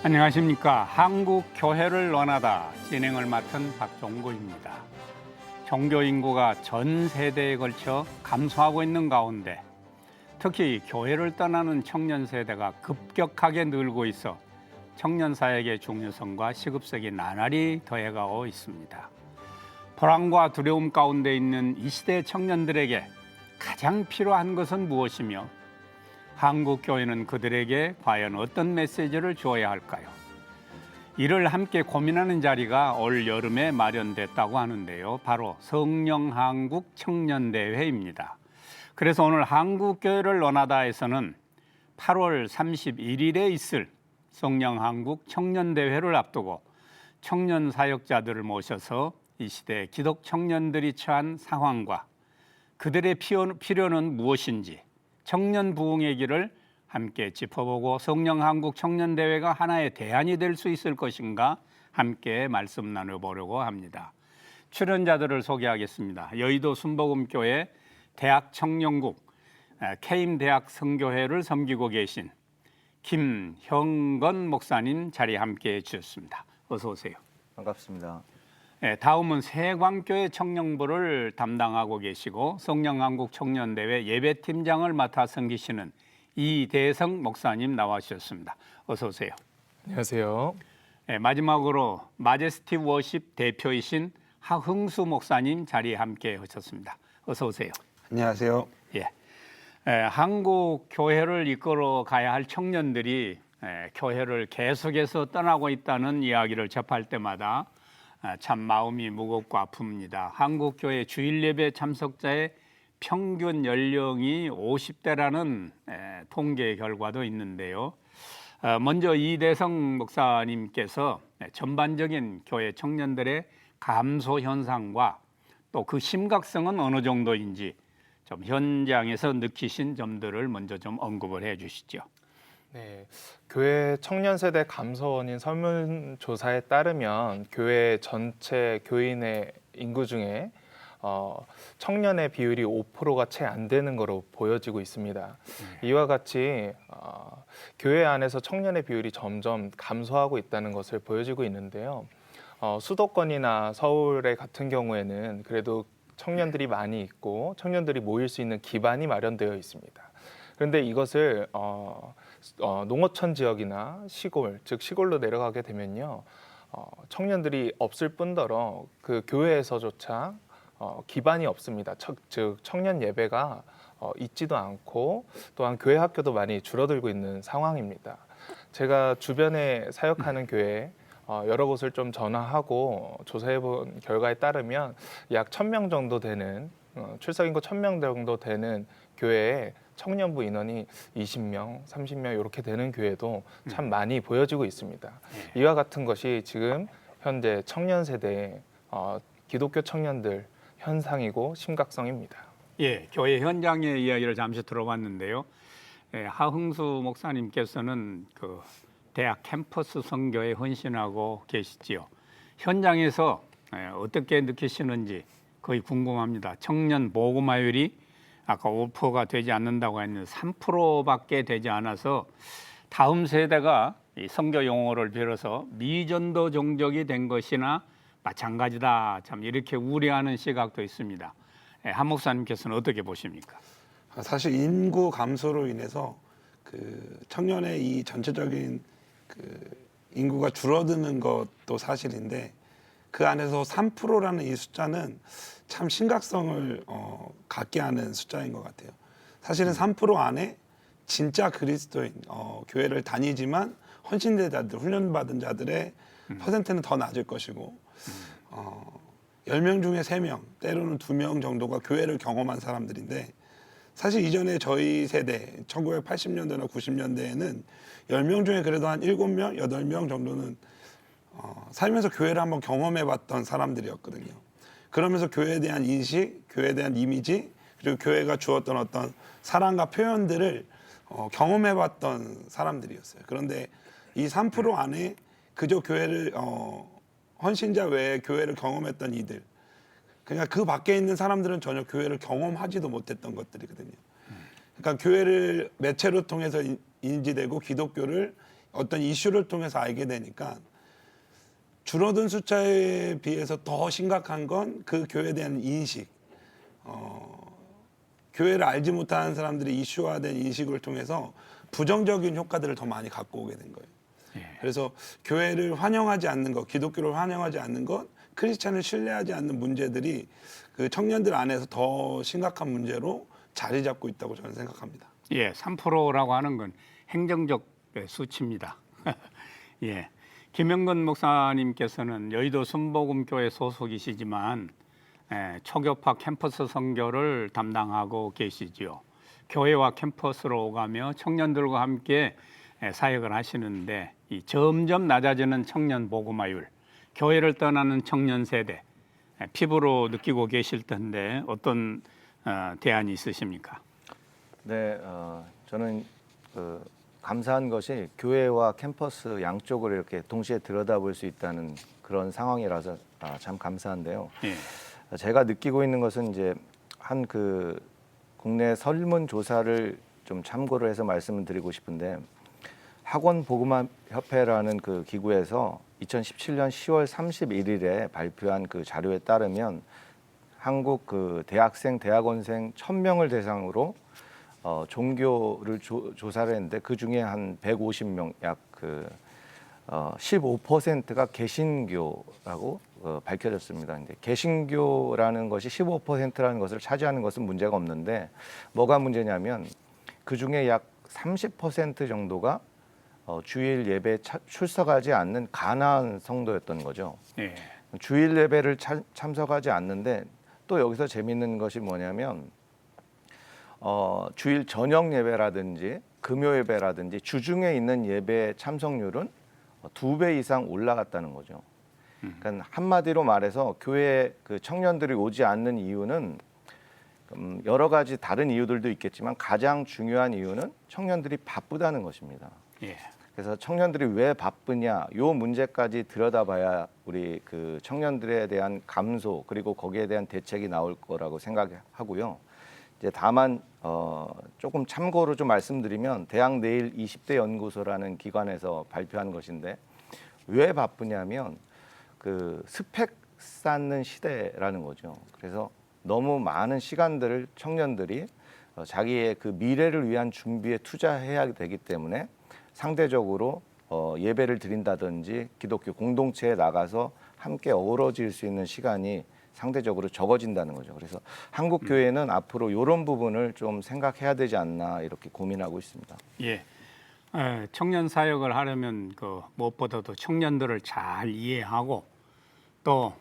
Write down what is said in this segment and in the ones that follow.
안녕하십니까. 한국교회를 원하다 진행을 맡은 박종구입니다. 종교 인구가 전 세대에 걸쳐 감소하고 있는 가운데 특히 교회를 떠나는 청년 세대가 급격하게 늘고 있어 청년 사역의 중요성과 시급성이 나날이 더해가고 있습니다. 불안과 두려움 가운데 있는 이 시대 청년들에게 가장 필요한 것은 무엇이며 한국교회는 그들에게 과연 어떤 메시지를 주어야 할까요? 이를 함께 고민하는 자리가 올 여름에 마련됐다고 하는데요. 바로 성령한국 청년대회입니다. 그래서 오늘 한국교회를 원하다에서는 8월 31일에 있을 성령한국 청년대회를 앞두고 청년 사역자들을 모셔서 이 시대 기독 청년들이 처한 상황과 그들의 필요는 무엇인지 청년 부흥의 길을 함께 짚어보고 성령한국 청년대회가 하나의 대안이 될 수 있을 것인가 함께 말씀 나눠보려고 합니다. 출연자들을 소개하겠습니다. 여의도 순복음교회 대학청년국 케임대학 선교회를 섬기고 계신 김형건 목사님 자리에 함께해 주셨습니다. 어서 오세요. 반갑습니다. 다음은 세광교회 청년부를 담당하고 계시고 성령한국 청년대회 예배팀장을 맡아 섬기시는 이대성 목사님 나와주셨습니다. 어서 오세요. 안녕하세요. 마지막으로 마제스티 워십 대표이신 하흥수 목사님 자리에 함께 하셨습니다. 어서 오세요. 안녕하세요. 한국 교회를 이끌어 가야 할 청년들이 교회를 계속해서 떠나고 있다는 이야기를 접할 때마다 참 마음이 무겁고 아픕니다. 한국교회 주일 예배 참석자의 평균 연령이 50대라는 통계 결과도 있는데요. 먼저 이대성 목사님께서 전반적인 교회 청년들의 감소 현상과 또 그 심각성은 어느 정도인지 좀 현장에서 느끼신 점들을 먼저 좀 언급을 해 주시죠. 네, 교회 청년 세대 감소원인 설문조사에 따르면 교회 전체 교인의 인구 중에 청년의 비율이 5%가 채 안 되는 것으로 보여지고 있습니다. 이와 같이 교회 안에서 청년의 비율이 점점 감소하고 있다는 것을 보여지고 있는데요. 수도권이나 서울의 같은 경우에는 그래도 청년들이 많이 있고 청년들이 모일 수 있는 기반이 마련되어 있습니다. 그런데 이것을 농어촌 지역이나 시골, 즉 시골로 내려가게 되면요, 청년들이 없을 뿐더러 그 교회에서조차 기반이 없습니다. 즉 청년 예배가 있지도 않고 또한 교회 학교도 많이 줄어들고 있는 상황입니다. 제가 주변에 사역하는 교회 여러 곳을 좀 전화하고 조사해본 결과에 따르면 약 1,000명 정도 되는 출석인구 1,000명 정도 되는 교회에 청년부 인원이 20명, 30명 이렇게 되는 교회도 참 많이 보여지고 있습니다. 이와 같은 것이 지금 현재 청년 세대의 기독교 청년들 현상이고 심각성입니다. 교회 현장의 이야기를 잠시 들어봤는데요. 하흥수 목사님께서는 그 대학 캠퍼스 선교에 헌신하고 계시지요. 현장에서 어떻게 느끼시는지 거의 궁금합니다. 청년 모금화율이 아까 5%가 되지 않는다고 했는데 3%밖에 되지 않아서 다음 세대가 이 선교 용어를 빌어서 미전도 종족이 된 것이나 마찬가지다. 참 이렇게 우려하는 시각도 있습니다. 한 목사님께서는 어떻게 보십니까? 사실 인구 감소로 인해서 그 청년의 이 전체적인 그 인구가 줄어드는 것도 사실인데 그 안에서 3%라는 이 숫자는 참 심각성을 갖게 하는 숫자인 것 같아요. 사실은 3% 안에 진짜 그리스도인 교회를 다니지만 헌신된 자들, 훈련받은 자들의 퍼센트는 더 낮을 것이고 10명 중에 3명, 때로는 2명 정도가 교회를 경험한 사람들인데 사실 이전에 저희 세대 1980년대나 90년대에는 10명 중에 그래도 한 7명, 8명 정도는 살면서 교회를 한번 경험해봤던 사람들이었거든요. 그러면서 교회에 대한 인식, 교회에 대한 이미지, 그리고 교회가 주었던 어떤 사랑과 표현들을 경험해봤던 사람들이었어요. 그런데 이 3% 안에 그저 교회를 헌신자 외에 교회를 경험했던 이들, 그러니까 그 밖에 있는 사람들은 전혀 교회를 경험하지도 못했던 것들이거든요. 그러니까 교회를 매체로 통해서 인지되고 기독교를 어떤 이슈를 통해서 알게 되니까 줄어든 숫자에 비해서 더 심각한 건 그 교회에 대한 인식. 교회를 알지 못하는 사람들이 이슈화된 인식을 통해서 부정적인 효과들을 더 많이 갖고 오게 된 거예요. 그래서 교회를 환영하지 않는 것, 기독교를 환영하지 않는 것, 크리스찬을 신뢰하지 않는 문제들이 그 청년들 안에서 더 심각한 문제로 자리 잡고 있다고 저는 생각합니다. 예, 3%라고 하는 건 행정적 수치입니다. 예, 김영건 목사님께서는 여의도 순복음교회 소속이시지만 초교파 캠퍼스 선교를 담당하고 계시지요. 교회와 캠퍼스로 오가며 청년들과 함께 사역을 하시는데 이 점점 낮아지는 청년 복음화율, 교회를 떠나는 청년 세대 피부로 느끼고 계실 텐데 어떤 대안이 있으십니까? 네, 저는 감사한 것이 교회와 캠퍼스 양쪽을 이렇게 동시에 들여다볼 수 있다는 그런 상황이라서 참 감사한데요. 예. 제가 느끼고 있는 것은 이제 한 국내 설문 조사를 좀 참고를 해서 말씀을 드리고 싶은데 학원 복음화 협회라는 그 기구에서 2017년 10월 31일에 발표한 그 자료에 따르면 한국 그 대학생, 대학원생 1,000명을 대상으로 종교를 조사를 했는데 그 중에 한 150명, 약 15%가 개신교라고 밝혀졌습니다. 근데 개신교라는 것이 15%라는 것을 차지하는 것은 문제가 없는데 뭐가 문제냐면 그 중에 약 30% 정도가 주일 예배에 출석하지 않는 가난한 성도였던 거죠. 예. 주일 예배를 참석하지 않는데 또 여기서 재밌는 것이 뭐냐면 주일 저녁 예배라든지 금요 예배라든지 주중에 있는 예배 참석률은 2배 이상 올라갔다는 거죠. 그러니까 한마디로 말해서 교회 그 청년들이 오지 않는 이유는 여러 가지 다른 이유들도 있겠지만 가장 중요한 이유는 청년들이 바쁘다는 것입니다. 예. 그래서 청년들이 왜 바쁘냐, 요 문제까지 들여다봐야 우리 그 청년들에 대한 감소 그리고 거기에 대한 대책이 나올 거라고 생각하고요. 이제 다만 조금 참고로 좀 말씀드리면 대학 내일 20대 연구소라는 기관에서 발표한 것인데 왜 바쁘냐면 그 스펙 쌓는 시대라는 거죠. 그래서 너무 많은 시간들을 청년들이 자기의 그 미래를 위한 준비에 투자해야 되기 때문에 상대적으로 예배를 드린다든지 기독교 공동체에 나가서 함께 어우러질 수 있는 시간이 상대적으로 적어진다는 거죠. 그래서 한국 교회는 앞으로 이런 부분을 좀 생각해야 되지 않나 이렇게 고민하고 있습니다. 예. 청년 사역을 하려면 무엇보다도 청년들을 잘 이해하고 또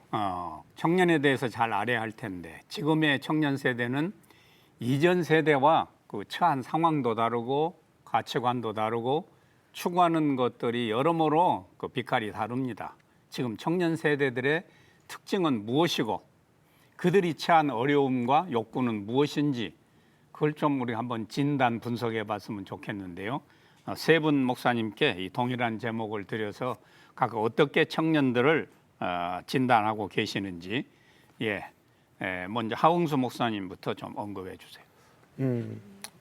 청년에 대해서 잘 알아야 할 텐데 지금의 청년 세대는 이전 세대와 그 처한 상황도 다르고 가치관도 다르고 추구하는 것들이 여러모로 그 빛깔이 다릅니다. 지금 청년 세대들의 특징은 무엇이고 그들이 처한 어려움과 욕구는 무엇인지 그걸 좀 우리 한번 진단 분석해 봤으면 좋겠는데요. 세 분 목사님께 이 동일한 제목을 드려서 각 어떻게 청년들을 진단하고 계시는지 먼저 하웅수 목사님부터 좀 언급해 주세요.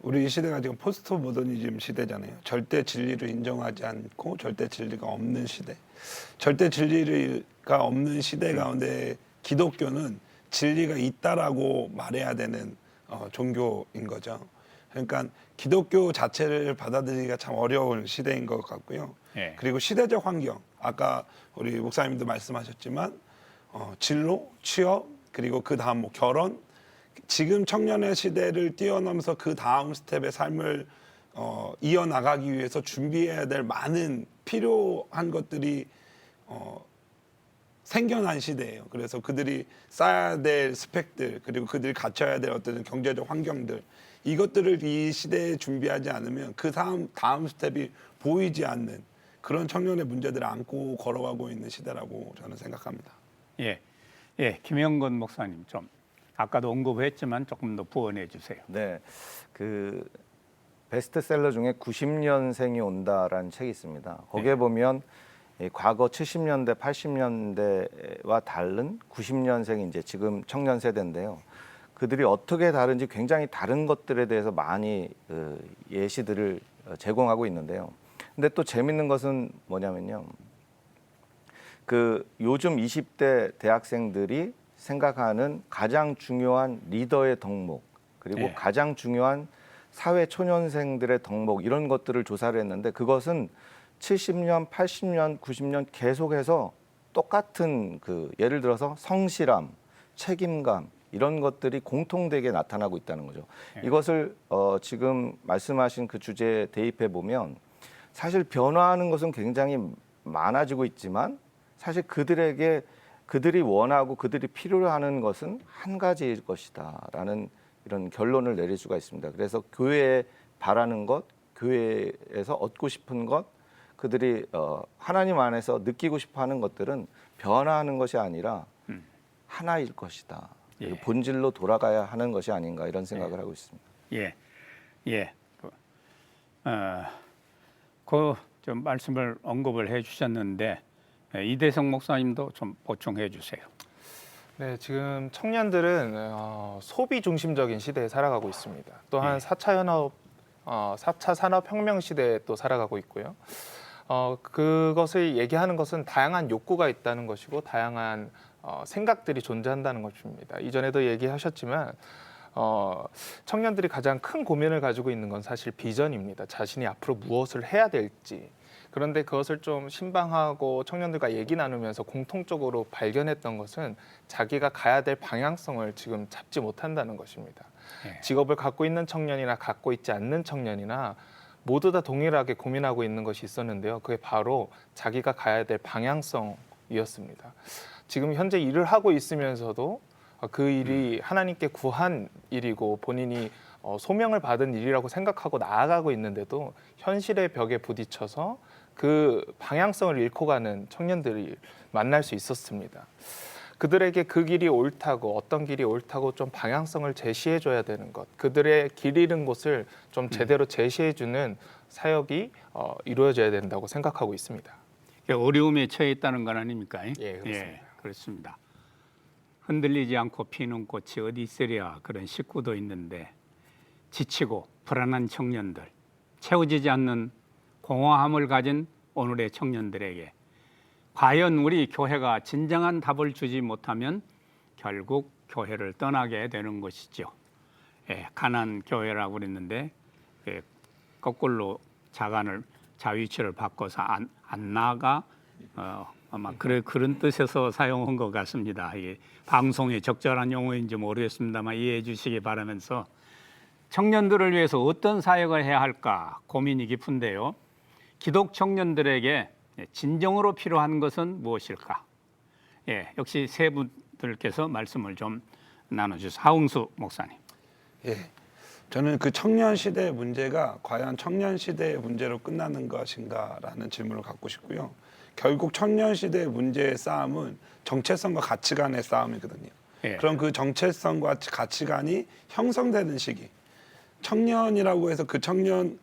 우리 이 시대가 지금 포스트 모더니즘 시대잖아요. 절대 진리를 인정하지 않고 절대 진리가 없는 시대. 절대 진리가 없는 시대 가운데 기독교는 진리가 있다라고 말해야 되는 종교인 거죠. 그러니까 기독교 자체를 받아들이기가 참 어려운 시대인 것 같고요. 예. 그리고 시대적 환경, 아까 우리 목사님도 말씀하셨지만 진로, 취업, 그리고 그 다음 뭐 결혼, 지금 청년의 시대를 뛰어넘어서 그 다음 스텝의 삶을 이어나가기 위해서 준비해야 될 많은 필요한 것들이 생겨난 시대예요. 그래서 그들이 쌓아야 될 스펙들 그리고 그들이 갖춰야 될 어떤 경제적 환경들 이것들을 이 시대에 준비하지 않으면 그 다음 스텝이 보이지 않는 그런 청년의 문제들을 안고 걸어가고 있는 시대라고 저는 생각합니다. 예, 김영건 목사님 좀 아까도 언급했지만 조금 더 부언해 주세요. 네, 그 베스트셀러 중에 90년생이 온다라는 책이 있습니다. 거기에 보면 과거 70년대, 80년대와 다른 90년생이 이제 지금 청년 세대인데요. 그들이 어떻게 다른지 굉장히 다른 것들에 대해서 많이 예시들을 제공하고 있는데요. 근데 또 재밌는 것은 뭐냐면요. 그 요즘 20대 대학생들이 생각하는 가장 중요한 리더의 덕목, 그리고 예. 가장 중요한 사회 초년생들의 덕목, 이런 것들을 조사를 했는데, 그것은 70년, 80년, 90년 계속해서 똑같은, 그 예를 들어서 성실함, 책임감, 이런 것들이 공통되게 나타나고 있다는 거죠. 예. 이것을 지금 말씀하신 그 주제에 대입해 보면, 사실 변화하는 것은 굉장히 많아지고 있지만, 사실 그들이 원하고 그들이 필요로 하는 것은 한 가지일 것이다라는 이런 결론을 내릴 수가 있습니다. 그래서 교회에 바라는 것, 교회에서 얻고 싶은 것, 그들이 하나님 안에서 느끼고 싶어하는 것들은 변화하는 것이 아니라 하나일 것이다. 예. 본질로 돌아가야 하는 것이 아닌가, 이런 생각을 하고 있습니다. 예, 예. 그좀 말씀을 언급을 해주셨는데 이대성 목사님도 좀 보충해 주세요. 네, 지금 청년들은 소비 중심적인 시대에 살아가고 있습니다. 또한 4차 산업혁명 시대에 또 살아가고 있고요. 그것을 얘기하는 것은 다양한 욕구가 있다는 것이고 다양한 생각들이 존재한다는 것입니다. 이전에도 얘기하셨지만 청년들이 가장 큰 고민을 가지고 있는 건 사실 비전입니다. 자신이 앞으로 무엇을 해야 될지. 그런데 그것을 좀 신방하고 청년들과 얘기 나누면서 공통적으로 발견했던 것은 자기가 가야 될 방향성을 지금 잡지 못한다는 것입니다. 네. 직업을 갖고 있는 청년이나 갖고 있지 않는 청년이나 모두 다 동일하게 고민하고 있는 것이 있었는데요. 그게 바로 자기가 가야 될 방향성이었습니다. 지금 현재 일을 하고 있으면서도 그 일이 하나님께 구한 일이고 본인이 소명을 받은 일이라고 생각하고 나아가고 있는데도 현실의 벽에 부딪혀서 그 방향성을 잃고 가는 청년들이 만날 수 있었습니다. 그들에게 그 길이 옳다고, 어떤 길이 옳다고 좀 방향성을 제시해 줘야 되는 것, 그들의 길 잃은 곳을 좀 제대로 제시해 주는 사역이 이루어져야 된다고 생각하고 있습니다. 어려움에 처해 있다는 건 아닙니까? 예, 그렇습니다. 예, 그렇습니다. 흔들리지 않고 피는 꽃이 어디 있으랴, 그런 식구도 있는데 지치고 불안한 청년들, 채워지지 않는 공허함을 가진 오늘의 청년들에게 과연 우리 교회가 진정한 답을 주지 못하면 결국 교회를 떠나게 되는 것이죠. 예, 가난 교회라고 그랬는데 거꾸로 자위치를 바꿔서 안 나가 아마 그런 뜻에서 사용한 것 같습니다. 이게 방송에 적절한 용어인지 모르겠습니다만 이해해 주시기 바라면서 청년들을 위해서 어떤 사역을 해야 할까 고민이 깊은데요. 기독 청년들에게 진정으로 필요한 것은 무엇일까? 예, 역시 세 분들께서 말씀을 좀 나눠주세요. 하웅수 목사님. 예, 저는 그 청년 시대의 문제가 과연 청년 시대의 문제로 끝나는 것인가라는 질문을 갖고 싶고요. 결국 청년 시대의 문제의 싸움은 정체성과 가치관의 싸움이거든요. 예. 그럼 그 정체성과 가치관이 형성되는 시기. 청년이라고 해서 그 청년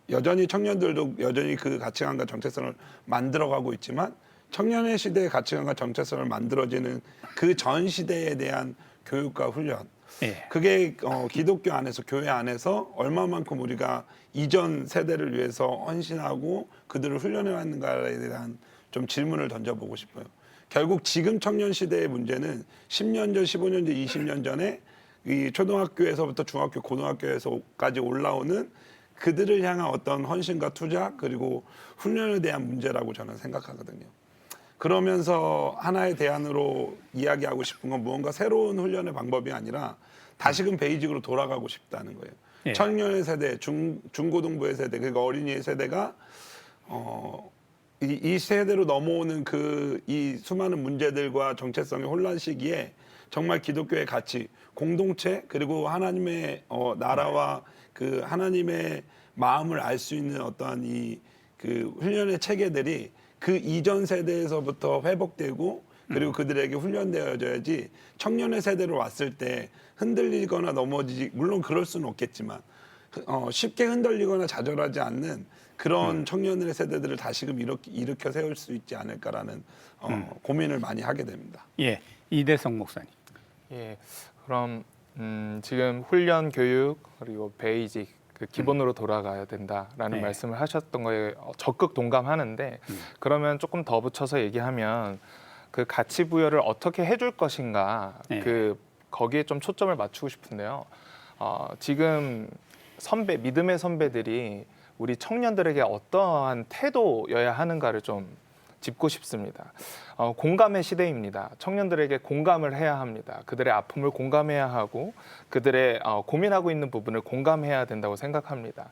여전히 청년들도 여전히 그 가치관과 정체성을 만들어가고 있지만 청년의 시대의 가치관과 정체성을 만들어지는 그 전 시대에 대한 교육과 훈련. 예. 그게 기독교 안에서 교회 안에서 얼마만큼 우리가 이전 세대를 위해서 헌신하고 그들을 훈련해 왔는가에 대한 좀 질문을 던져보고 싶어요. 결국 지금 청년 시대의 문제는 10년 전, 15년 전, 20년 전에 이 초등학교에서부터 중학교, 고등학교에서까지 올라오는 그들을 향한 어떤 헌신과 투자 그리고 훈련에 대한 문제라고 저는 생각하거든요. 그러면서 하나의 대안으로 이야기하고 싶은 건 무언가 새로운 훈련의 방법이 아니라 다시금 베이직으로 돌아가고 싶다는 거예요. 예. 청년의 세대, 중고등부의 세대, 그러니까 어린이의 세대가 이 세대로 넘어오는 이 수많은 문제들과 정체성의 혼란 시기에 정말 기독교의 가치, 공동체 그리고 하나님의 나라와 그 하나님의 마음을 알 수 있는 어떠한 그 훈련의 체계들이 그 이전 세대에서부터 회복되고 그리고 그들에게 훈련되어져야지 청년의 세대로 왔을 때 흔들리거나 넘어지지 물론 그럴 수는 없겠지만 쉽게 흔들리거나 좌절하지 않는 그런 청년의 세대들을 다시금 일으켜 세울 수 있지 않을까라는 고민을 많이 하게 됩니다. 예, 이대성 목사님. 예, 그럼 지금 훈련 교육 그리고 베이직 그 기본으로 돌아가야 된다라는 네. 말씀을 하셨던 거에 적극 동감하는데 그러면 조금 더 붙여서 얘기하면 그 가치 부여를 어떻게 해줄 것인가 네. 그 거기에 좀 초점을 맞추고 싶은데요. 지금 믿음의 선배들이 우리 청년들에게 어떠한 태도여야 하는가를 좀 짚고 싶습니다. 공감의 시대입니다. 청년들에게 공감을 해야 합니다. 그들의 아픔을 공감해야 하고 그들의 고민하고 있는 부분을 공감해야 된다고 생각합니다.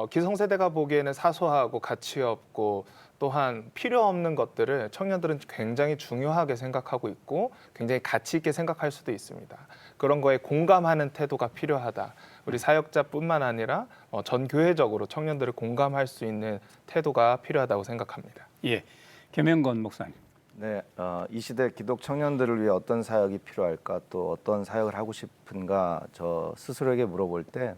기성세대가 보기에는 사소하고 가치 없고 또한 필요 없는 것들을 청년들은 굉장히 중요하게 생각하고 있고 굉장히 가치 있게 생각할 수도 있습니다. 그런 거에 공감하는 태도가 필요하다. 우리 사역자뿐만 아니라 전 교회적으로 청년들을 공감할 수 있는 태도가 필요하다고 생각합니다. 예, 김영건 목사님. 네, 이 시대 기독 청년들을 위해 어떤 사역이 필요할까, 또 어떤 사역을 하고 싶은가 저 스스로에게 물어볼 때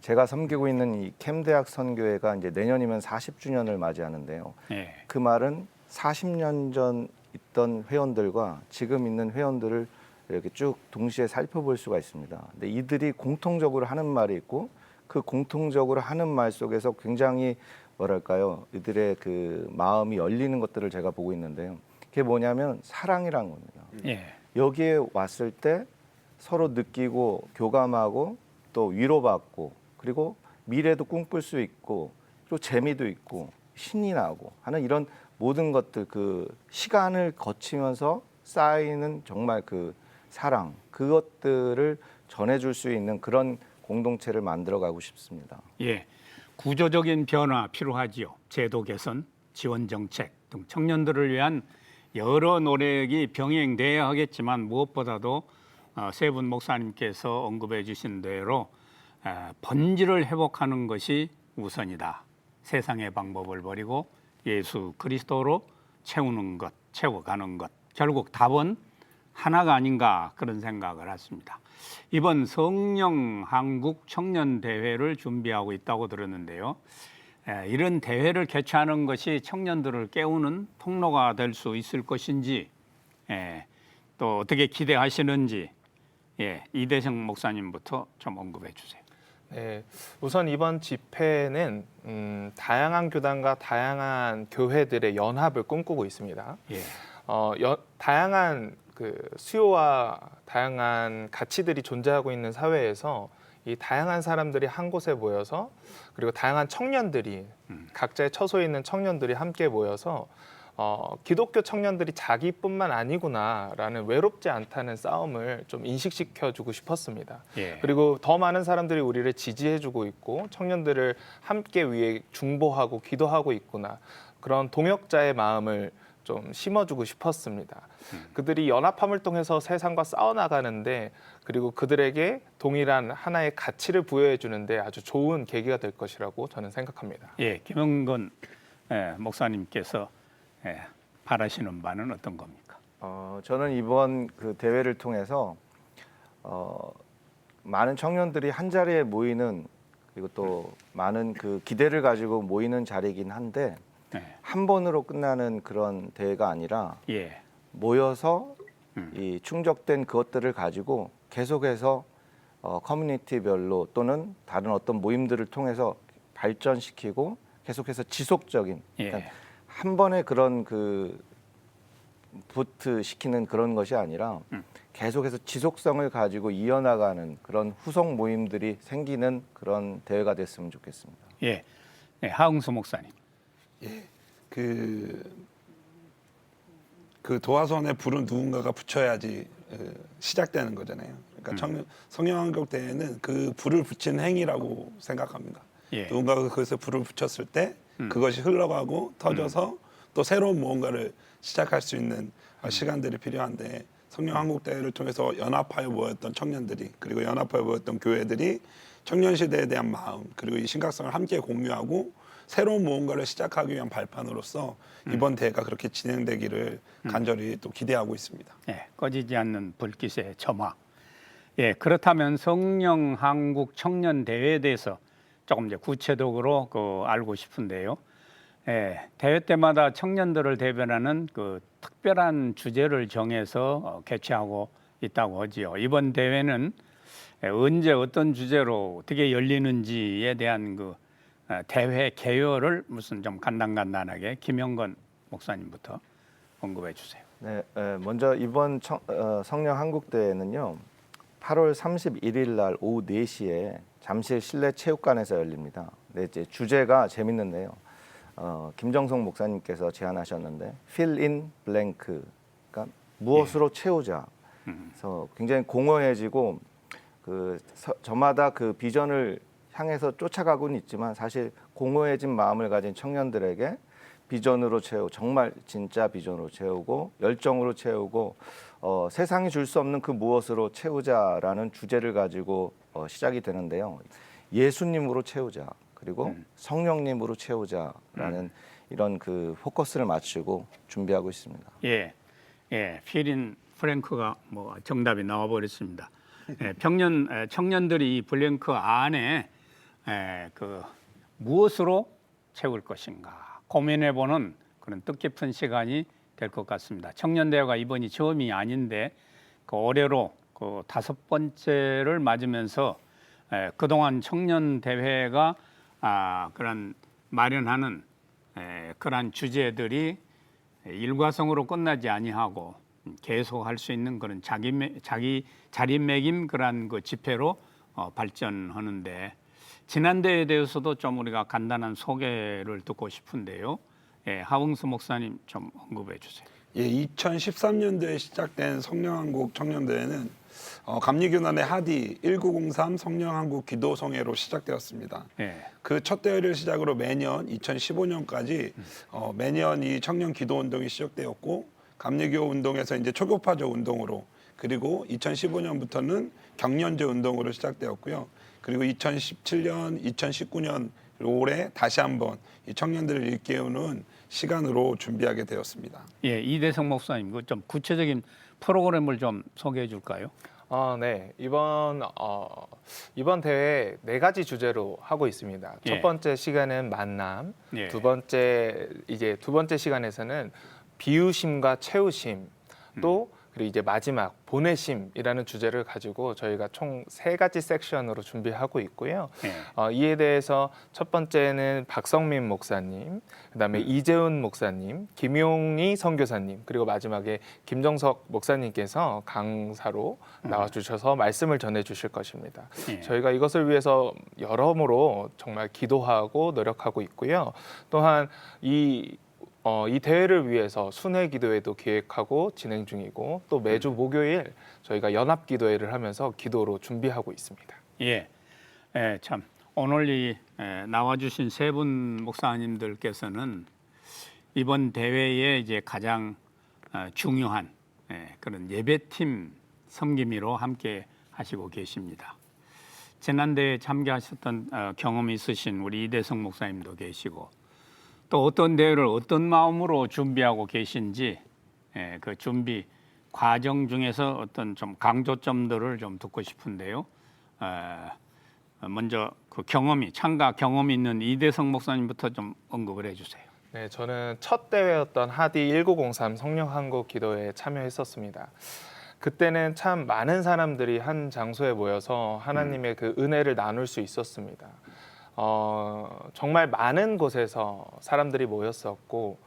제가 섬기고 있는 이 캠대학 선교회가 이제 내년이면 40주년을 맞이하는데요. 예, 그 말은 40년 전 있던 회원들과 지금 있는 회원들을 이렇게 쭉 동시에 살펴볼 수가 있습니다. 근데 이들이 공통적으로 하는 말이 있고 그 공통적으로 하는 말 속에서 굉장히 뭐랄까요, 이들의 그 마음이 열리는 것들을 제가 보고 있는데요. 그게 뭐냐면 사랑이란 겁니다. 예, 여기에 왔을 때 서로 느끼고 교감하고 또 위로받고 그리고 미래도 꿈꿀 수 있고 또 재미도 있고 신이 나고 하는 이런 모든 것들 그 시간을 거치면서 쌓이는 정말 그 사랑 그것들을 전해줄 수 있는 그런 공동체를 만들어가고 싶습니다. 예. 구조적인 변화 필요하지요. 제도 개선, 지원 정책 등 청년들을 위한 여러 노력이 병행돼야 하겠지만 무엇보다도 세 분 목사님께서 언급해 주신 대로 본질을 회복하는 것이 우선이다. 세상의 방법을 버리고 예수 그리스도로 채우는 것, 채워가는 것. 결국 답은 하나가 아닌가 그런 생각을 했습니다. 이번 성령 한국 청년 대회를 준비하고 있다고 들었는데요. 이런 대회를 개최하는 것이 청년들을 깨우는 통로가 될 수 있을 것인지 또 어떻게 기대하시는지 이대성 목사님부터 좀 언급해 주세요. 네, 우선 이번 집회는 다양한 교단과 다양한 교회들의 연합을 꿈꾸고 있습니다. 예. 다양한 그 수요와 다양한 가치들이 존재하고 있는 사회에서 이 다양한 사람들이 한 곳에 모여서 그리고 다양한 청년들이 각자의 처소에 있는 청년들이 함께 모여서 기독교 청년들이 자기뿐만 아니구나라는 외롭지 않다는 싸움을 좀 인식시켜주고 싶었습니다. 예. 그리고 더 많은 사람들이 우리를 지지해주고 있고 청년들을 함께 위해 중보하고 기도하고 있구나 그런 동역자의 마음을 좀 심어주고 싶었습니다. 그들이 연합함을 통해서 세상과 싸워나가는데 그리고 그들에게 동일한 하나의 가치를 부여해 주는데 아주 좋은 계기가 될 것이라고 저는 생각합니다. 예, 김영건 목사님께서 바라시는 바는 어떤 겁니까? 저는 이번 그 대회를 통해서 많은 청년들이 한 자리에 모이는 그리고 또 많은 그 기대를 가지고 모이는 자리이긴 한데 한 번으로 끝나는 그런 대회가 아니라 예, 모여서 이 충족된 그것들을 가지고 계속해서 커뮤니티별로 또는 다른 어떤 모임들을 통해서 발전시키고 계속해서 지속적인 그러니까 한 번에 그런 그 부트 시키는 그런 것이 아니라 계속해서 지속성을 가지고 이어나가는 그런 후속 모임들이 생기는 그런 대회가 됐으면 좋겠습니다. 예, 하응수 목사님. 그 도화선에 불은 누군가가 붙여야지 시작되는 거잖아요. 그러니까 성령한국 대회는 그 불을 붙이는 행위라고 생각합니다. 예. 누군가가 그것에 불을 붙였을 때 그것이 흘러가고 터져서 또 새로운 무언가를 시작할 수 있는 시간들이 필요한데 성령한국 대회를 통해서 연합하여 모였던 청년들이 그리고 연합하여 모였던 교회들이 청년 시대에 대한 마음 그리고 이 심각성을 함께 공유하고 새로운 무언가를 시작하기 위한 발판으로서 이번 대회가 그렇게 진행되기를 간절히 또 기대하고 있습니다. 예, 꺼지지 않는 불빛의 점화. 예, 그렇다면 성령 한국 청년 대회에 대해서 조금 이제 구체적으로 알고 싶은데요. 예, 대회 때마다 청년들을 대변하는 그 특별한 주제를 정해서 개최하고 있다고 하지요. 이번 대회는 언제 어떤 주제로 어떻게 열리는지에 대한 그 대회 개요를 무슨 좀 간단하게 김영건 목사님부터 언급해 주세요. 네, 먼저 이번 성령 한국대회는요. 8월 31일 날 오후 4시에 잠실 실내 체육관에서 열립니다. 네, 이제 주제가 재밌는데요. 김정성 목사님께서 제안하셨는데 fill in blank, 그러니까 무엇으로 채우자. 그래서 굉장히 공허해지고 저마다 그 비전을 향해서 쫓아가고는 있지만 사실 공허해진 마음을 가진 청년들에게 비전으로 채우고 정말 진짜 비전으로 채우고 열정으로 채우고 세상이 줄 수 없는 그 무엇으로 채우자라는 주제를 가지고 시작이 되는데요. 예수님으로 채우자 그리고 성령님으로 채우자라는 이런 그 포커스를 맞추고 준비하고 있습니다. 예, 필인 프랭크가 뭐 정답이 나와 버렸습니다. 청년들이 이 블랭크 안에 그 무엇으로 채울 것인가 고민해보는 그런 뜻깊은 시간이 될 것 같습니다. 청년대회가 이번이 처음이 아닌데 그 올해로 그 5번째를 맞으면서 그동안 청년대회가 그런 마련하는 그런 주제들이 일과성으로 끝나지 아니하고 계속할 수 있는 그런 자기 자리매김 그런 그 집회로 발전하는데 지난 대회에 대해서도 좀 우리가 간단한 소개를 듣고 싶은데요. 하웅수 목사님 좀 언급해 주세요. 예, 2013년도에 시작된 성령한국 청년대회는 감리교단의 하디 1903 성령한국 기도성회로 시작되었습니다. 그 첫 대회를 시작으로 매년 2015년까지 매년 이 청년 기도 운동이 시작되었고 감리교 운동에서 이제 초교파적 운동으로 그리고 2015년부터는 경년제 운동으로 시작되었고요. 그리고 2017년, 2019년 올해 다시 한번 이 청년들을 일깨우는 시간으로 준비하게 되었습니다. 예, 이대성 목사님, 그 좀 구체적인 프로그램을 좀 소개해 줄까요? 네. 이번 대회 4가지 주제로 하고 있습니다. 예. 첫 번째 시간은 만남, 예. 두 번째 시간에서는 비우심과 채우심, 또 그리고 이제 마지막 보내심이라는 주제를 가지고 저희가 총 3가지 섹션으로 준비하고 있고요. 이에 대해서 첫 번째는 박성민 목사님, 그다음에 이재훈 목사님, 김용희 선교사님, 그리고 마지막에 김정석 목사님께서 강사로 나와주셔서 말씀을 전해주실 것입니다. 저희가 이것을 위해서 여러모로 정말 기도하고 노력하고 있고요. 또한 이 대회를 위해서 순회 기도회도 기획하고 진행 중이고 또 매주 목요일 저희가 연합 기도회를 하면서 기도로 준비하고 있습니다. 참 오늘 나와주신 3분 목사님들께서는 이번 대회에 이제 가장 중요한 그런 예배팀 섬김이로 함께 하시고 계십니다. 지난 대회에 참가하셨던 경험이 있으신 우리 이대성 목사님도 계시고. 또 어떤 대회를 어떤 마음으로 준비하고 계신지 그 준비 과정 중에서 어떤 좀 강조점들을 좀 듣고 싶은데요. 먼저 그 참가 경험이 있는 이대성 목사님부터 좀 언급을 해주세요. 네, 저는 첫 대회였던 하디 1903 성령한국 기도회에 참여했었습니다. 그때는 참 많은 사람들이 한 장소에 모여서 하나님의 그 은혜를 나눌 수 있었습니다. 정말 많은 곳에서 사람들이 모였었고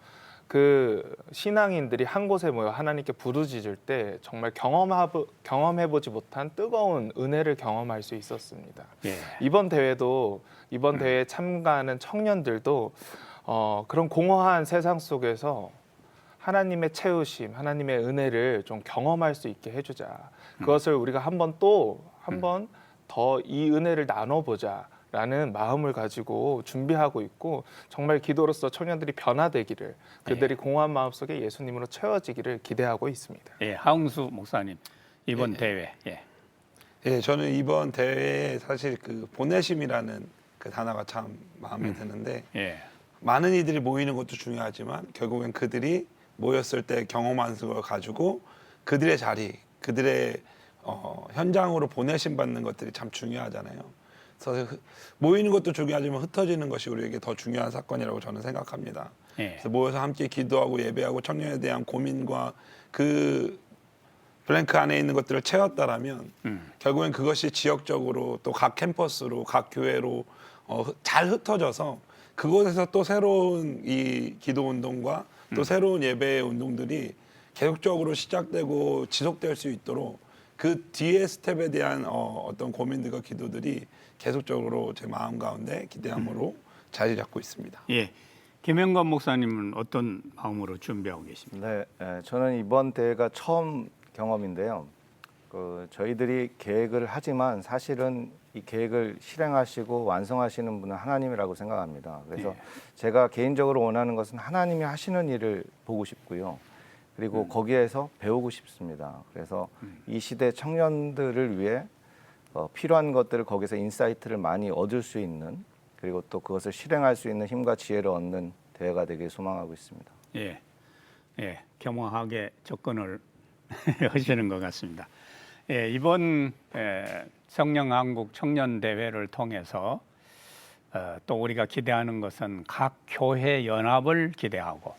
그 신앙인들이 한 곳에 모여 하나님께 부르짖을 때 정말 경험해보지 못한 뜨거운 은혜를 경험할 수 있었습니다. 이번 대회에 참가하는 청년들도 그런 공허한 세상 속에서 하나님의 채우심, 하나님의 은혜를 좀 경험할 수 있게 해주자. 그것을 우리가 한 번 더 이 은혜를 나눠보자. 라는 마음을 가지고 준비하고 있고 정말 기도로서 청년들이 변화되기를 그들이 공허한 마음속에 예수님으로 채워지기를 기대하고 있습니다. 하웅수 목사님 이번 대회. 저는 이번 대회에 사실 그 보내심이라는 그 단어가 참 마음에 드는데 많은 이들이 모이는 것도 중요하지만 결국엔 그들이 모였을 때 경험한 걸 가지고 그들의 자리, 그들의 현장으로 보내심 받는 것들이 참 중요하잖아요. 그래서 모이는 것도 중요하지만 흩어지는 것이 우리에게 더 중요한 사건이라고 저는 생각합니다. 그래서 모여서 함께 기도하고 예배하고 청년에 대한 고민과 그 블랭크 안에 있는 것들을 채웠다라면 결국엔 그것이 지역적으로 또 각 캠퍼스로 각 교회로 잘 흩어져서 그곳에서 또 새로운 이 기도 운동과 또 새로운 예배의 운동들이 계속적으로 시작되고 지속될 수 있도록 그 뒤에 스텝에 대한 어떤 고민들과 기도들이 계속적으로 제 마음 가운데 기대함으로 자리 잡고 있습니다. 예. 김영건 목사님은 어떤 마음으로 준비하고 계십니까? 네, 저는 이번 대회가 처음 경험인데요. 저희들이 계획을 하지만 사실은 이 계획을 실행하시고 완성하시는 분은 하나님이라고 생각합니다. 그래서 예. 제가 개인적으로 원하는 것은 하나님이 하시는 일을 보고 싶고요. 그리고 거기에서 배우고 싶습니다. 그래서 이 시대 청년들을 위해 필요한 것들을 거기서 인사이트를 많이 얻을 수 있는, 그리고 또 그것을 실행할 수 있는 힘과 지혜를 얻는 대회가 되길 소망하고 있습니다. 예, 예, 겸허하게 접근을 하시는 것 같습니다. 예, 이번 성령한국 청년 대회를 통해서 또 우리가 기대하는 것은 각 교회 연합을 기대하고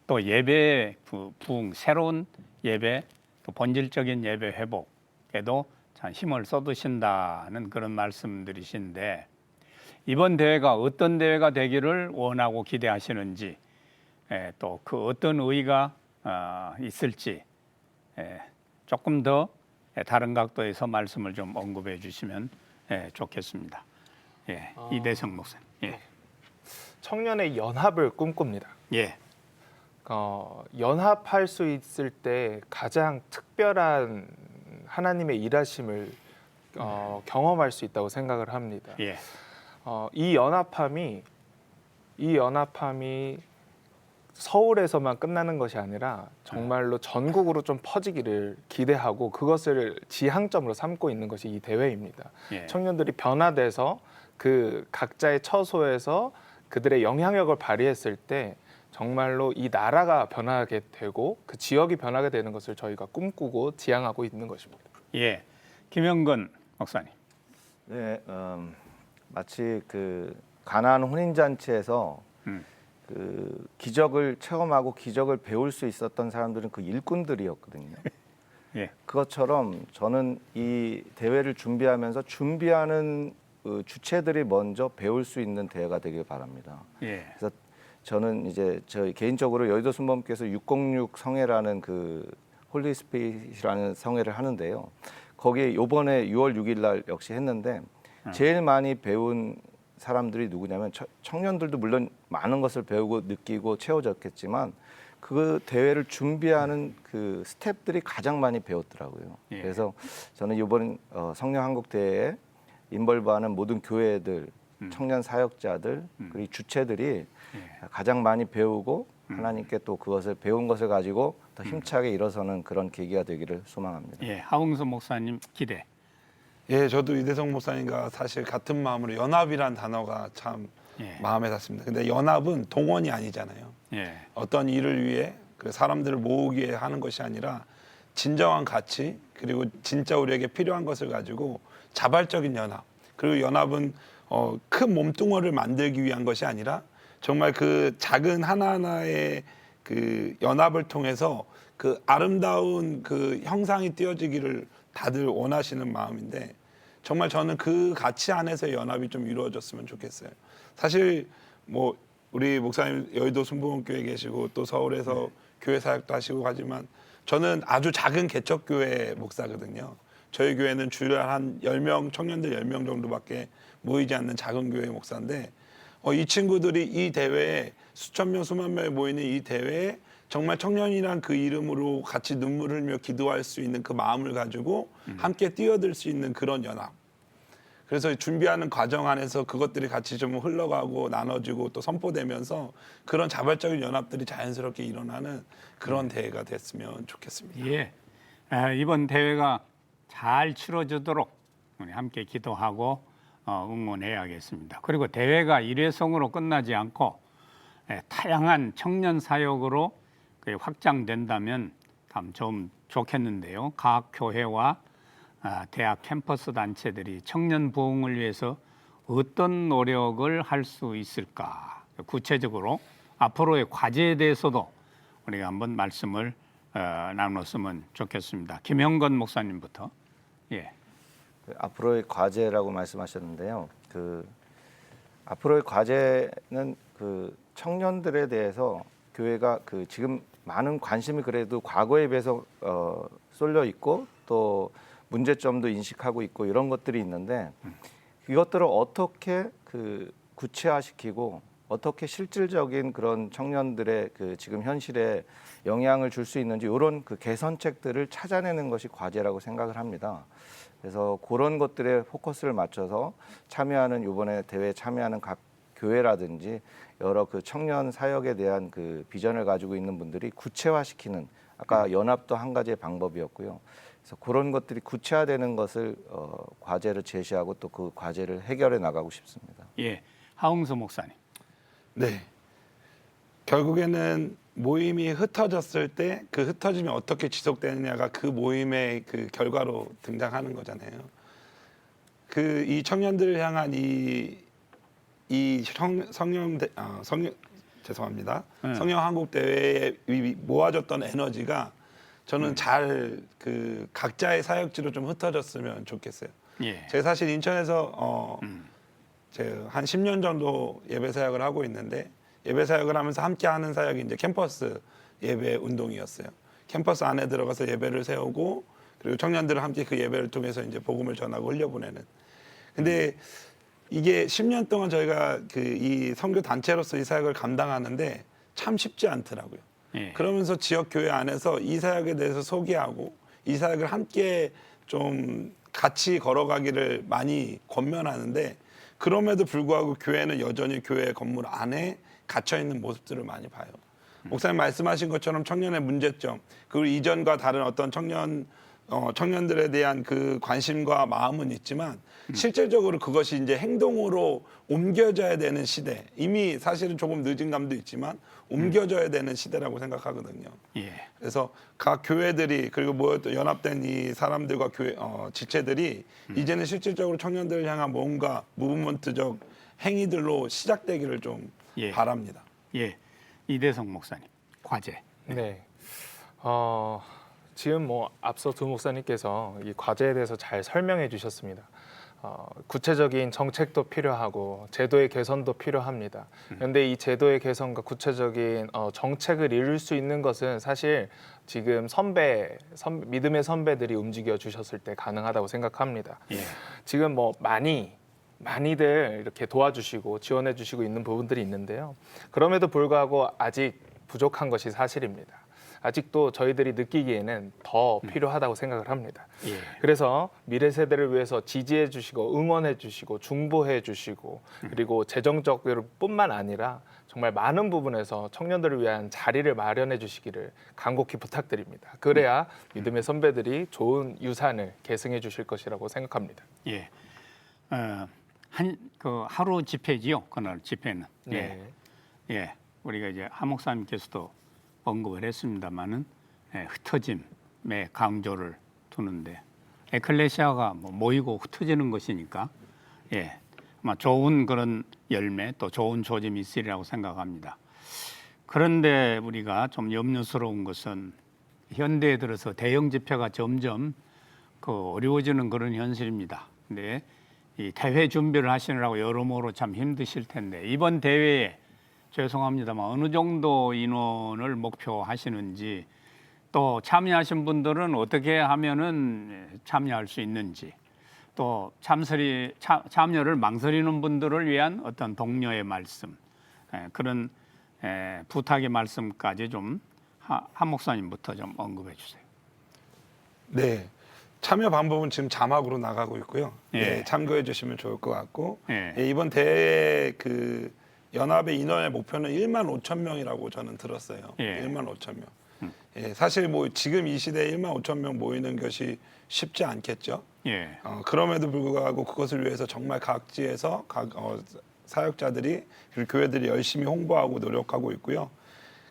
또 예배 부흥, 새로운 예배, 또 본질적인 예배 회복에도 참 힘을 쏟으신다는 그런 말씀들이신데, 이번 대회가 어떤 대회가 되기를 원하고 기대하시는지, 또 그 어떤 의의가 있을지 조금 더 다른 각도에서 말씀을 좀 언급해 주시면 좋겠습니다. 예, 이대성 목사님. 예. 청년의 연합을 꿈꿉니다. 예. 연합할 수 있을 때 가장 특별한 하나님의 일하심을 경험할 수 있다고 생각을 합니다. 예. 이 연합함이 서울에서만 끝나는 것이 아니라 정말로 전국으로 좀 퍼지기를 기대하고 그것을 지향점으로 삼고 있는 것이 이 대회입니다. 예. 청년들이 변화돼서 그 각자의 처소에서 그들의 영향력을 발휘했을 때 정말로 이 나라가 변하게 되고 그 지역이 변하게 되는 것을 저희가 꿈꾸고 지향하고 있는 것입니다. 예. 김영건 목사님. 네, 마치 그 가나안 혼인 잔치에서 그 기적을 체험하고 기적을 배울 수 있었던 사람들은 그 일꾼들이었거든요. 예. 그것처럼 저는 이 대회를 준비하면서 준비하는 주체들이 먼저 배울 수 있는 대회가 되길 바랍니다. 예. 그래서 저는 이제 저희 개인적으로 여의도 순복음교회에서 606 성회라는 그 홀리스피릿이라는 성회를 하는데요. 거기에 이번에 6월 6일 날 역시 했는데 제일 많이 배운 사람들이 누구냐면 청년들도 물론 많은 것을 배우고 느끼고 채워졌겠지만 그 대회를 준비하는 그 스태프들이 가장 많이 배웠더라고요. 예. 그래서 저는 이번 성령한국 대회에 인벌브하는 모든 교회들, 청년 사역자들, 그리고 주체들이 가장 많이 배우고 하나님께 또 그것을 배운 것을 가지고 더 힘차게 일어서는 그런 계기가 되기를 소망합니다. 예. 하웅수 목사님 기대. 예, 저도 이대성 목사님과 사실 같은 마음으로 연합이란 단어가 참 예. 마음에 닿습니다. 근데 연합은 동원이 아니잖아요. 예. 어떤 일을 위해 그 사람들을 모으기 위해 하는 것이 아니라 진정한 가치 그리고 진짜 우리에게 필요한 것을 가지고 자발적인 연합, 그리고 연합은 큰 몸뚱어리를 만들기 위한 것이 아니라 정말 그 작은 하나하나의 그 연합을 통해서 그 아름다운 그 형상이 띄어지기를 다들 원하시는 마음인데, 정말 저는 그 가치 안에서 연합이 좀 이루어졌으면 좋겠어요. 사실 뭐 우리 목사님 여의도 순복음교회에 계시고 또 서울에서 교회 사역도 하시고 하지만 저는 아주 작은 개척교회 목사거든요. 저희 교회는 주일 한 10명, 청년들 10명 정도밖에 모이지 않는 작은 교회 목사인데 이 친구들이 이 대회에 수천 명, 수만 명이 모이는 이 대회에 정말 청년이란 그 이름으로 같이 눈물을 흘리며 기도할 수 있는 그 마음을 가지고 함께 뛰어들 수 있는 그런 연합. 그래서 준비하는 과정 안에서 그것들이 같이 좀 흘러가고 나눠지고 또 선포되면서 그런 자발적인 연합들이 자연스럽게 일어나는 그런 대회가 됐으면 좋겠습니다. 예. 이번 대회가 잘 치러지도록 우리 함께 기도하고 응원해야겠습니다. 그리고 대회가 일회성으로 끝나지 않고 다양한 청년 사역으로 확장된다면 참 좋겠는데요. 각 교회와 대학 캠퍼스 단체들이 청년 부흥을 위해서 어떤 노력을 할 수 있을까? 구체적으로 앞으로의 과제에 대해서도 우리가 한번 말씀을 나눴으면 좋겠습니다. 김형건 목사님부터. 예. 앞으로의 과제라고 말씀하셨는데요. 앞으로의 과제는 청년들에 대해서 교회가 지금 많은 관심이 그래도 과거에 비해서 쏠려 있고 또 문제점도 인식하고 있고 이런 것들이 있는데 이것들을 어떻게 구체화시키고 어떻게 실질적인 그런 청년들의 지금 현실에 영향을 줄 수 있는지 이런 개선책들을 찾아내는 것이 과제라고 생각을 합니다. 그래서 그런 것들에 포커스를 맞춰서 참여하는 이번에 대회에 참여하는 각 교회라든지 여러 청년 사역에 대한 비전을 가지고 있는 분들이 구체화시키는 아까 연합도 한 가지의 방법이었고요. 그래서 그런 것들이 구체화되는 것을 과제를 제시하고 또 그 과제를 해결해 나가고 싶습니다. 예. 하웅수 목사님. 네. 결국에는 모임이 흩어졌을 때 그 흩어짐이 어떻게 지속되느냐가 그 모임의 그 결과로 등장하는 거잖아요. 이 청년들을 향한 죄송합니다. 성령 한국 대회에 모아졌던 에너지가 저는 잘 각자의 사역지로 좀 흩어졌으면 좋겠어요. 예. 제가 사실 인천에서 제가 한 10년 정도 예배 사역을 하고 있는데 예배 사역을 하면서 함께 하는 사역이 이제 캠퍼스 예배 운동이었어요. 캠퍼스 안에 들어가서 예배를 세우고 그리고 청년들을 함께 그 예배를 통해서 이제 복음을 전하고 흘려보내는. 근데 이게 10년 동안 저희가 이 선교 단체로서 이 사역을 감당하는데 참 쉽지 않더라고요. 예. 그러면서 지역 교회 안에서 이 사역에 대해서 소개하고 이 사역을 함께 좀 같이 걸어가기를 많이 권면하는데 그럼에도 불구하고 교회는 여전히 교회 건물 안에 갇혀 있는 모습들을 많이 봐요. 목사님 말씀하신 것처럼 청년의 문제점 그리고 이전과 다른 어떤 청년들에 대한 그 관심과 마음은 있지만 실질적으로 그것이 이제 행동으로 옮겨져야 되는 시대. 이미 사실은 조금 늦은 감도 있지만 옮겨져야 되는 시대라고 생각하거든요. 예. 그래서 각 교회들이 그리고 모여 연합된 이 사람들과 교회 지체들이 이제는 실질적으로 청년들을 향한 뭔가 무브먼트적 행위들로 시작되기를 좀 예. 바랍니다. 예. 이대성 목사님. 과제. 네. 지금 앞서 두 목사님께서 이 과제에 대해서 잘 설명해 주셨습니다. 구체적인 정책도 필요하고 제도의 개선도 필요합니다. 그런데 이 제도의 개선과 구체적인 정책을 이룰 수 있는 것은 사실 지금 믿음의 선배들이 움직여 주셨을 때 가능하다고 생각합니다. 예. 지금 많이들 이렇게 도와주시고 지원해 주시고 있는 부분들이 있는데요. 그럼에도 불구하고 아직 부족한 것이 사실입니다. 아직도 저희들이 느끼기에는 더 필요하다고 생각을 합니다. 예. 그래서 미래 세대를 위해서 지지해 주시고 응원해 주시고 중보해 주시고 그리고 재정적으로 뿐만 아니라 정말 많은 부분에서 청년들을 위한 자리를 마련해 주시기를 간곡히 부탁드립니다. 그래야 믿음의 선배들이 좋은 유산을 계승해 주실 것이라고 생각합니다. 예. 하루 집회지요. 그날 집회는. 네. 예. 우리가 이제 하 목사님께서도 언급을 했습니다마는 흩어짐에 강조를 두는데 에클레시아가 모이고 흩어지는 것이니까 아마 좋은 그런 열매 또 좋은 조짐이 있으리라고 생각합니다. 그런데 우리가 좀 염려스러운 것은 현대에 들어서 대형 집회가 점점 어려워지는 그런 현실입니다. 근데 이 대회 준비를 하시느라고 여러모로 참 힘드실 텐데 이번 대회에 죄송합니다만 어느 정도 인원을 목표하시는지 또 참여하신 분들은 어떻게 하면은 참여할 수 있는지 또 참여를 망설이는 분들을 위한 어떤 독려의 말씀 그런 부탁의 말씀까지 좀 한 목사님부터 좀 언급해 주세요. 네. 참여 방법은 지금 자막으로 나가고 있고요. 예. 참고해 주시면 좋을 것 같고 예. 이번 대회 연합의 인원의 목표는 1만 5천 명이라고 저는 들었어요. 예. 1만 5천 명. 사실 지금 이 시대에 1만 5천 명 모이는 것이 쉽지 않겠죠. 예. 그럼에도 불구하고 그것을 위해서 정말 각지에서 각 사역자들이 그리고 교회들이 열심히 홍보하고 노력하고 있고요.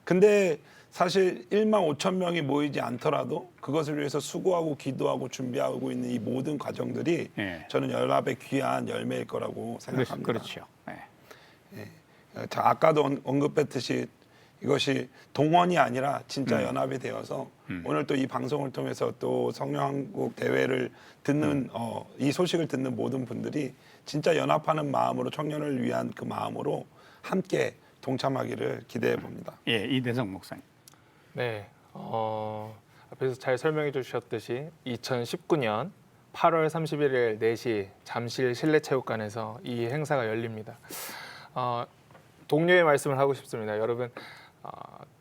근데 사실 1만 5천 명이 모이지 않더라도 그것을 위해서 수고하고 기도하고 준비하고 있는 이 모든 과정들이 저는 연합의 귀한 열매일 거라고 생각합니다. 그렇죠. 아까도 언급했듯이 이것이 동원이 아니라 진짜 연합이 되어서 오늘 또 이 방송을 통해서 또 성령한국 대회를 듣는 이 소식을 듣는 모든 분들이 진짜 연합하는 마음으로 청년을 위한 그 마음으로 함께 동참하기를 기대해 봅니다. 예, 이대성 목사님. 네, 앞에서 잘 설명해 주셨듯이 2019년 8월 31일 4시 잠실 실내체육관에서 이 행사가 열립니다. 동료의 말씀을 하고 싶습니다. 여러분,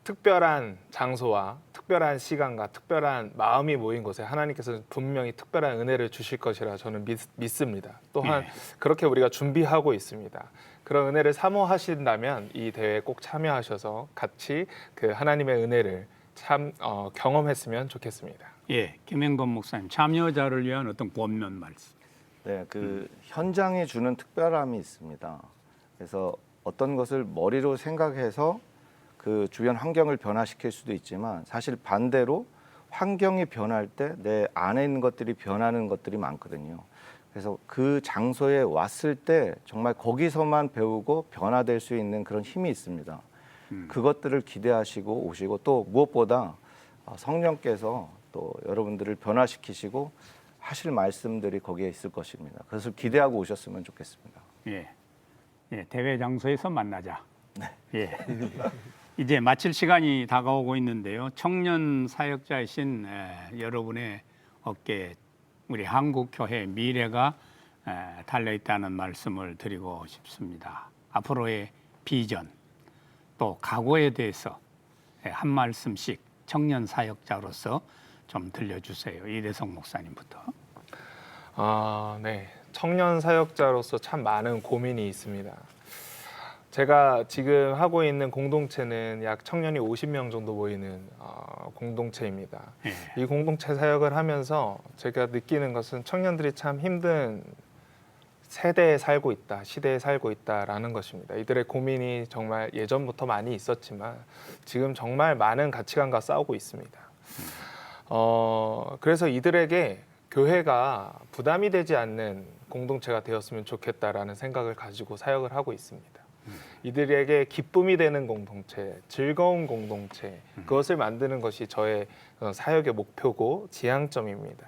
특별한 장소와 특별한 시간과 특별한 마음이 모인 곳에 하나님께서 분명히 특별한 은혜를 주실 것이라 저는 믿습니다. 또한 그렇게 우리가 준비하고 있습니다. 그런 은혜를 사모하신다면 이 대회에 꼭 참여하셔서 같이 그 하나님의 은혜를 경험했으면 좋겠습니다. 예, 김행건 목사님, 참여자를 위한 어떤 권면 말씀. 네, 그 현장에 주는 특별함이 있습니다. 그래서 어떤 것을 머리로 생각해서 그 주변 환경을 변화시킬 수도 있지만 사실 반대로 환경이 변할 때 내 안에 있는 것들이 변하는 것들이 많거든요. 그래서 그 장소에 왔을 때 정말 거기서만 배우고 변화될 수 있는 그런 힘이 있습니다. 그것들을 기대하시고 오시고 또 무엇보다 성령께서 또 여러분들을 변화시키시고 하실 말씀들이 거기에 있을 것입니다. 그것을 기대하고 오셨으면 좋겠습니다. 예, 예, 대회 장소에서 만나자. 네. 예. 이제 마칠 시간이 다가오고 있는데요. 청년 사역자이신 여러분의 어깨에 우리 한국교회의 미래가 달려 있다는 말씀을 드리고 싶습니다. 앞으로의 비전 또 각오에 대해서 한 말씀씩 청년 사역자로서 좀 들려주세요. 이대성 목사님부터. 네, 청년 사역자로서 참 많은 고민이 있습니다. 제가 지금 하고 있는 공동체는 약 청년이 50명 정도 모이는 공동체입니다. 예. 이 공동체 사역을 하면서 제가 느끼는 것은 청년들이 참 힘든 세대에 살고 있다, 시대에 살고 있다라는 것입니다. 이들의 고민이 정말 예전부터 많이 있었지만 지금 정말 많은 가치관과 싸우고 있습니다. 그래서 이들에게 교회가 부담이 되지 않는 공동체가 되었으면 좋겠다라는 생각을 가지고 사역을 하고 있습니다. 이들에게 기쁨이 되는 공동체, 즐거운 공동체, 그것을 만드는 것이 저의 사역의 목표고 지향점입니다.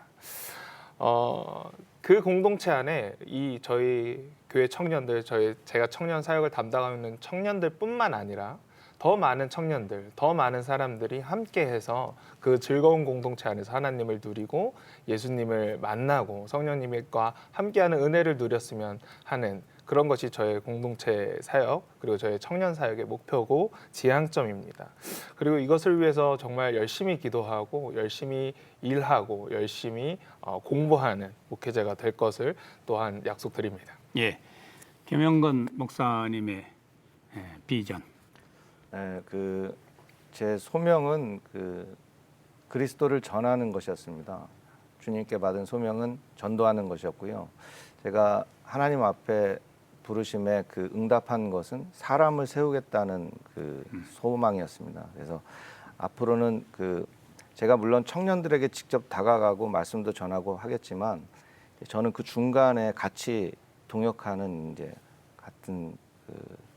그 공동체 안에 이 저희 교회 청년들, 제가 청년 사역을 담당하는 청년들뿐만 아니라 더 많은 청년들, 더 많은 사람들이 함께해서 그 즐거운 공동체 안에서 하나님을 누리고 예수님을 만나고 성령님과 함께하는 은혜를 누렸으면 하는 그런 것이 저의 공동체 사역 그리고 저의 청년 사역의 목표고 지향점입니다. 그리고 이것을 위해서 정말 열심히 기도하고 열심히 일하고 열심히 공부하는 목회자가 될 것을 또한 약속드립니다. 예, 김영건 목사님의 비전. 제 소명은 그리스도를 전하는 것이었습니다. 주님께 받은 소명은 전도하는 것이었고요. 제가 하나님 앞에 부르심에 응답한 것은 사람을 세우겠다는 소망이었습니다. 그래서 앞으로는 제가 물론 청년들에게 직접 다가가고 말씀도 전하고 하겠지만 저는 그 중간에 같이 동역하는 이제 같은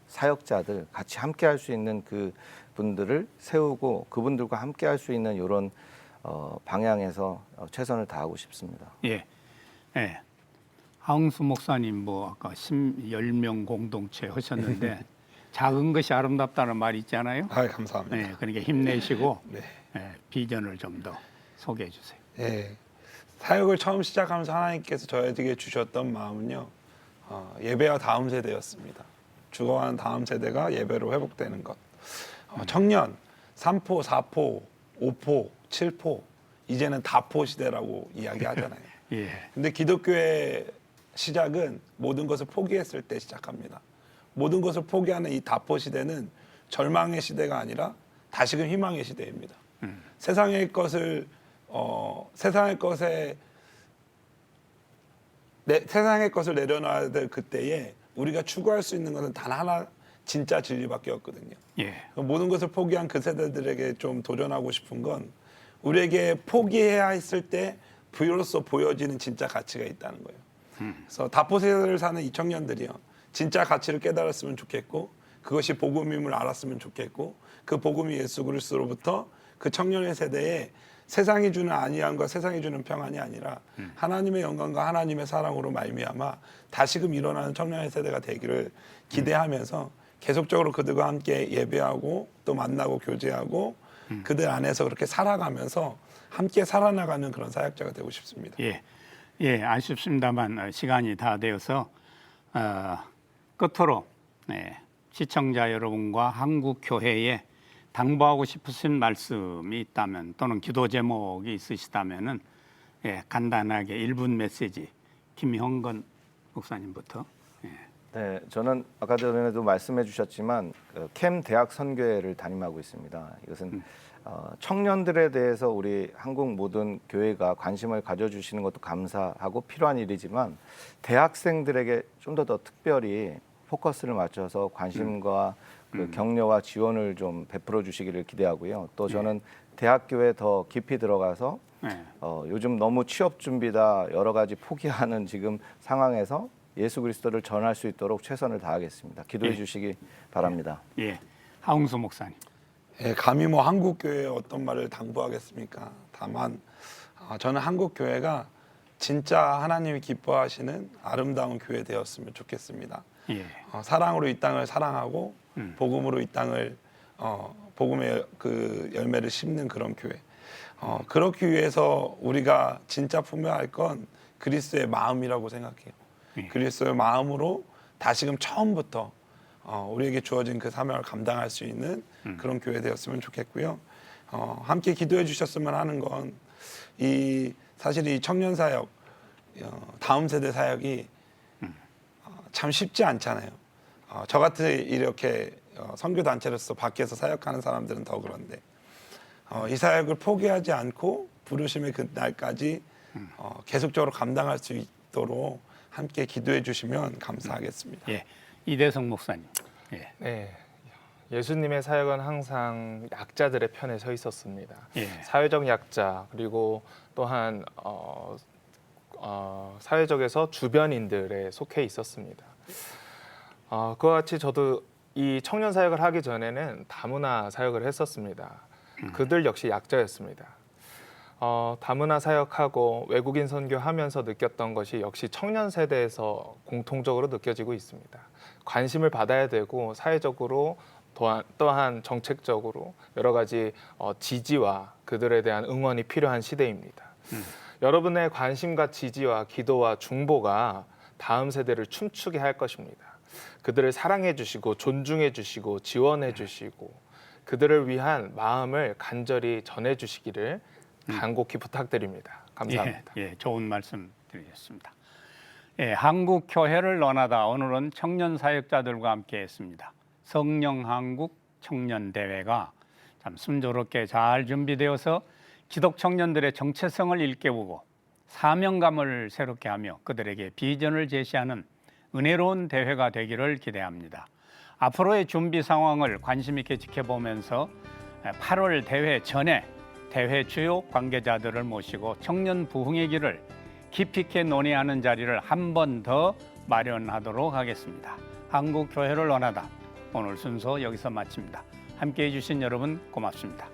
사역자들 같이 함께 할 수 있는 그 분들을 세우고 그분들과 함께 할 수 있는 이런 방향에서 최선을 다하고 싶습니다. 예, 예. 하웅수 목사님 아까 10명 공동체 하셨는데 작은 것이 아름답다는 말이 있잖아요. 감사합니다. 네, 그러니까 힘내시고 네. 비전을 좀 더 소개해 주세요. 예, 사역을 처음 시작하면서 하나님께서 저에게 주셨던 마음은요, 예배와 다음 세대였습니다. 죽어가는 다음 세대가 예배로 회복되는 것. 청년 3포, 4포, 5포, 7포 이제는 다포 시대라고 이야기하잖아요. 예. 근데 기독교의 시작은 모든 것을 포기했을 때 시작합니다. 모든 것을 포기하는 이 다포 시대는 절망의 시대가 아니라 다시금 희망의 시대입니다. 세상의 것을 내려놔야 될 그때에 우리가 추구할 수 있는 것은 단 하나 진짜 진리밖에 없거든요. 예. 모든 것을 포기한 그 세대들에게 좀 도전하고 싶은 건 우리에게 포기해야 했을 때 비로소 보여지는 진짜 가치가 있다는 거예요. 그래서 다포 세대를 사는 이 청년들이요, 진짜 가치를 깨달았으면 좋겠고 그것이 복음임을 알았으면 좋겠고 그 복음이 예수 그리스도로부터 그 청년의 세대에 세상이 주는 안위함과 세상이 주는 평안이 아니라 하나님의 영광과 하나님의 사랑으로 말미암아 다시금 일어나는 청년의 세대가 되기를 기대하면서 계속적으로 그들과 함께 예배하고 또 만나고 교제하고 그들 안에서 그렇게 살아가면서 함께 살아나가는 그런 사역자가 되고 싶습니다. 예, 아쉽습니다만 시간이 다 되어서 끝으로 시청자 여러분과 한국 교회에 당부하고 싶으신 말씀이 있다면 또는 기도 제목이 있으시다면은 간단하게 1분 메시지 김형건 목사님부터. 네, 저는 아까 전에도 말씀해 주셨지만 캠 대학 선교회를 담임하고 있습니다. 이것은 청년들에 대해서 우리 한국 모든 교회가 관심을 가져주시는 것도 감사하고 필요한 일이지만 대학생들에게 좀 더 특별히 포커스를 맞춰서 관심과 그 격려와 지원을 좀 베풀어 주시기를 기대하고요. 또 저는 대학교에 더 깊이 들어가서 요즘 너무 취업 준비다 여러 가지 포기하는 지금 상황에서 예수 그리스도를 전할 수 있도록 최선을 다하겠습니다. 기도해 주시기 바랍니다. 하웅수 목사님. 감히 뭐 한국 교회에 어떤 말을 당부하겠습니까? 다만 저는 한국 교회가 진짜 하나님이 기뻐하시는 아름다운 교회 되었으면 좋겠습니다. 사랑으로 이 땅을 사랑하고 복음으로 이 땅을 복음의 그 열매를 심는 그런 교회. 그렇기 위해서 우리가 진짜 품어야 할 건 그리스도의 마음이라고 생각해요. 그리스도의 마음으로 다시금 처음부터 우리에게 주어진 그 사명을 감당할 수 있는 그런 교회 되었으면 좋겠고요. 함께 기도해 주셨으면 하는 건 사실 이 청년 사역, 다음 세대 사역이 참 쉽지 않잖아요. 저 같은 이렇게 선교 단체로서 밖에서 사역하는 사람들은 더 그런데 이 사역을 포기하지 않고 부르심의 그날까지 계속적으로 감당할 수 있도록 함께 기도해 주시면 감사하겠습니다. 이대성 목사님. 네, 예수님의 사역은 항상 약자들의 편에 서 있었습니다. 사회적 약자 그리고 또한 사회적에서 주변인들에 속해 있었습니다. 그와 같이 저도 이 청년 사역을 하기 전에는 다문화 사역을 했었습니다. 그들 역시 약자였습니다. 다문화 사역하고 외국인 선교하면서 느꼈던 것이 역시 청년 세대에서 공통적으로 느껴지고 있습니다. 관심을 받아야 되고 사회적으로 또한 정책적으로 여러 가지 지지와 그들에 대한 응원이 필요한 시대입니다. 여러분의 관심과 지지와 기도와 중보가 다음 세대를 춤추게 할 것입니다. 그들을 사랑해 주시고 존중해 주시고 지원해 주시고 그들을 위한 마음을 간절히 전해 주시기를 간곡히 부탁드립니다. 감사합니다. 좋은 말씀 드리겠습니다. 한국 교회를 논하다 오늘은 청년 사역자들과 함께했습니다. 성령한국 청년대회가 참 순조롭게 잘 준비되어서 기독 청년들의 정체성을 일깨우고 사명감을 새롭게 하며 그들에게 비전을 제시하는 은혜로운 대회가 되기를 기대합니다. 앞으로의 준비 상황을 관심 있게 지켜보면서 8월 대회 전에 대회 주요 관계자들을 모시고 청년 부흥의 길을 깊이 있게 논의하는 자리를 한 번 더 마련하도록 하겠습니다. 한국 교회를 논하다 오늘 순서 여기서 마칩니다. 함께해 주신 여러분 고맙습니다.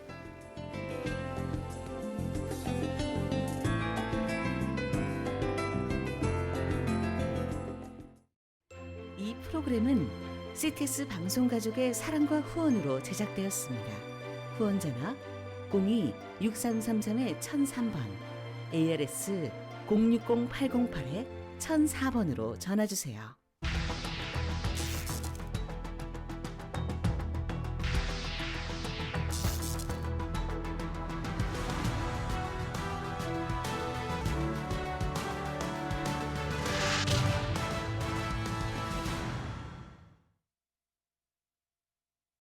이 프로그램은 CTS 방송가족의 사랑과 후원으로 제작되었습니다. 후원전화 02-6333-1003번, ARS 060-808-1004번으로 전화주세요.